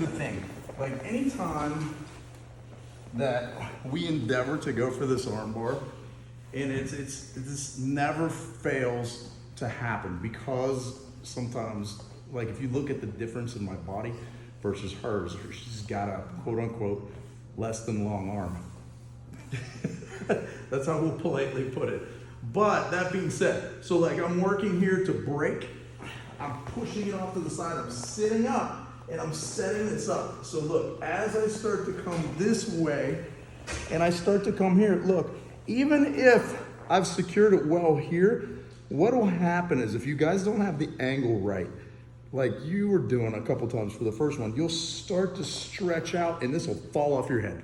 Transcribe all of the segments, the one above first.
the thing. Like anytime that we endeavor to go for this arm bar, and this never fails to happen, because sometimes, like if you look at the difference in my body versus hers, she's got a quote unquote less than long arm. That's how we'll politely put it. But that being said, so like I'm working here to break, I'm pushing it off to the side, I'm sitting up, and I'm setting this up. So look, as I start to come this way, and I start to come here, look, even if I've secured it well here, what will happen is if you guys don't have the angle right, like you were doing a couple times for the first one, you'll start to stretch out and this will fall off your head.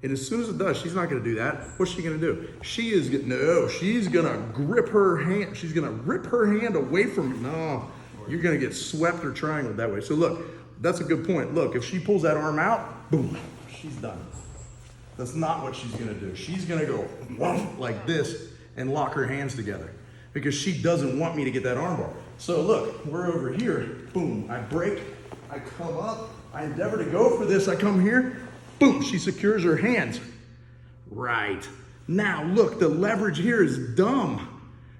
And as soon as it does, she's not gonna do that. What's she gonna do? She's gonna grip her hand. She's gonna rip her hand away from you. No, you're gonna get swept or triangled that way. So look, that's a good point. Look, if she pulls that arm out, boom, she's done. That's not what she's gonna do. She's gonna go like this and lock her hands together because she doesn't want me to get that arm bar. So look, we're over here, boom, I break, I come up, I endeavor to go for this, I come here, boom, she secures her hands. Right. Now look, the leverage here is dumb.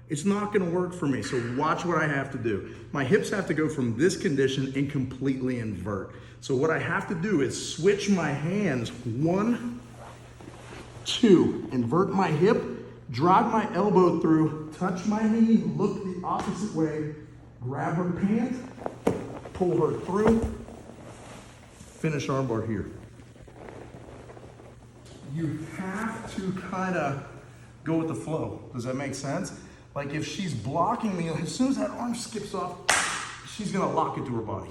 It's not gonna work for me, so watch what I have to do. My hips have to go from this condition and completely invert. So what I have to do is switch my hands, 1, 2, invert my hip, drive my elbow through, touch my knee, look the opposite way, grab her pant, pull her through, finish armbar here. You have to kind of go with the flow. Does that make sense? Like if she's blocking me, as soon as that arm skips off, she's gonna lock it to her body.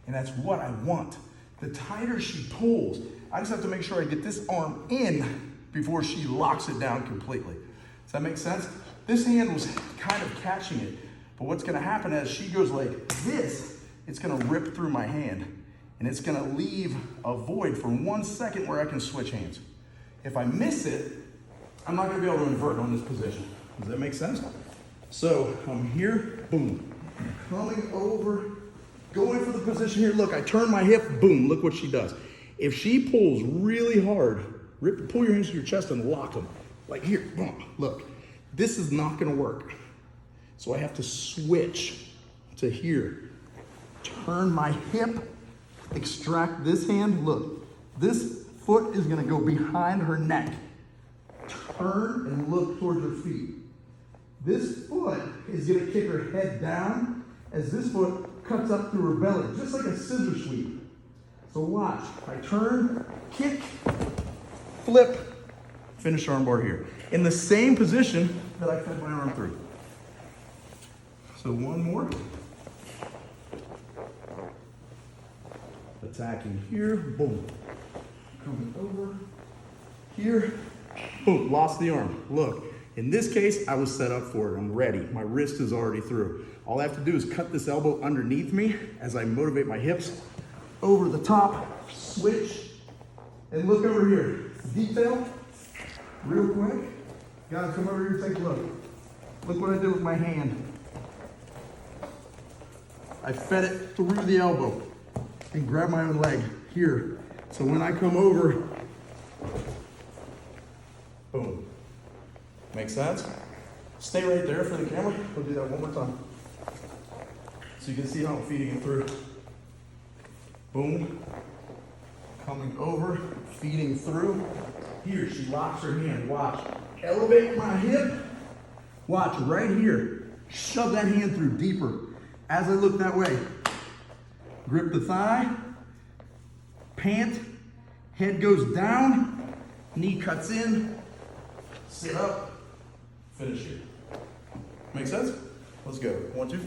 And that's what I want. The tighter she pulls, I just have to make sure I get this arm in before she locks it down completely. Does that make sense? This hand was kind of catching it, but what's gonna happen as she goes like this, it's gonna rip through my hand and it's gonna leave a void for 1 second where I can switch hands. If I miss it, I'm not gonna be able to invert on this position. Does that make sense? So I'm here, boom, coming over, going for the position here. Look, I turn my hip, boom, look what she does. If she pulls really hard, pull your hands to your chest and lock them. Like here, boom, look, this is not gonna work. So I have to switch to here. Turn my hip, extract this hand, look. This foot is gonna go behind her neck. Turn and look towards her feet. This foot is gonna kick her head down as this foot cuts up through her belly, just like a scissor sweep. So watch, I turn, kick, flip, finish armbar here. In the same position that I fed my arm through. So one more. Attacking here, boom. Coming over, here, boom, lost the arm. Look, in this case, I was set up for it, I'm ready. My wrist is already through. All I have to do is cut this elbow underneath me as I motivate my hips, over the top, switch, and look over here. Detail, real quick. Guys, come over here, take a look. Look what I did with my hand. I fed it through the elbow and grabbed my own leg here. So when I come over, boom. Make sense? Stay right there for the camera. We'll do that one more time. So you can see how I'm feeding it through. Boom. Coming over, feeding through. Here, she locks her hand. Watch. Elevate my hip. Watch, right here. Shove that hand through deeper. As I look that way, grip the thigh, pant, head goes down, knee cuts in, sit up, finish it. Make sense? Let's go. 1, 2.